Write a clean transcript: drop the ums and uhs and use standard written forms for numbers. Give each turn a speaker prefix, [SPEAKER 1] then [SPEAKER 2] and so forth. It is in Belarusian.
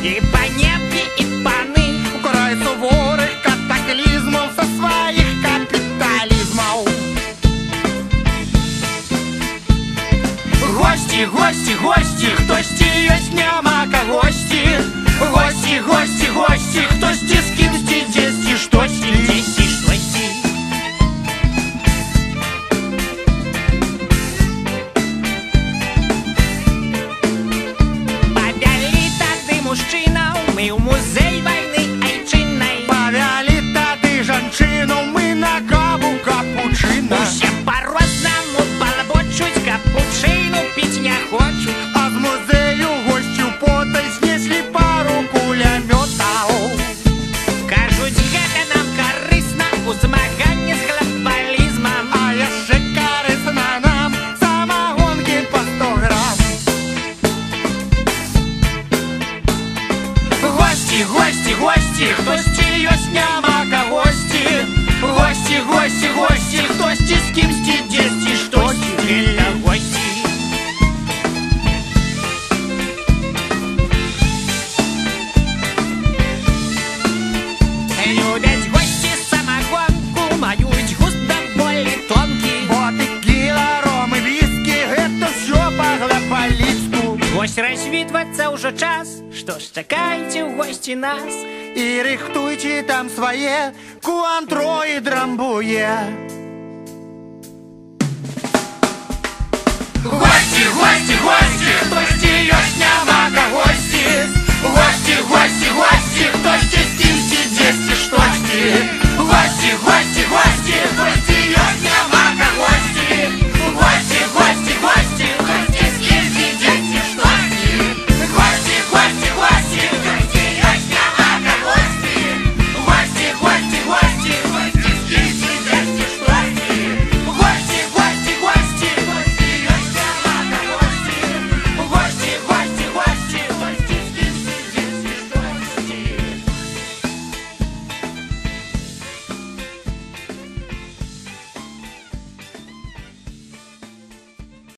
[SPEAKER 1] І панєвки, і пани
[SPEAKER 2] Украй суворих катаклізмов со своїх капіталізмов.
[SPEAKER 1] Гості, гості, гості, хтось есть нямака гості. Гості, гості, гості, хтось з кимсь десь, штось, десь, штось. Повели тады мужчинаў мы ў музей вайны айчыннай.
[SPEAKER 2] Павялі тады жанчыну мы на каву капучына.
[SPEAKER 1] Усе па-рознаму балбочуць, капучыну піць не хочуць.
[SPEAKER 2] А з музею госцю потай знеслі пару кулямётаў.
[SPEAKER 1] Кажуць, гэта нам карысна у змаганні з глобалізмам.
[SPEAKER 2] А яшчэ карысна нам самагонкі па 100 грам.
[SPEAKER 1] Гості, гості, гості, хтосьці ёсць нямака гості. Гості, гості, гості, хтосьці з кімсьці дзесьці, штосьці, гэта гості. Любяць гості самагонку, маюць густ даволі тонкі.
[SPEAKER 2] Бо тэкіла, ром і віскі — гэта ўсё па-глапаліцку.
[SPEAKER 1] Вось развітвацца ўжо час, што ж чакайце ў госці нас.
[SPEAKER 2] І рыхтуйце там свае куантро і драмбуе.
[SPEAKER 1] Гості, гості, гості, хтосьці ёсць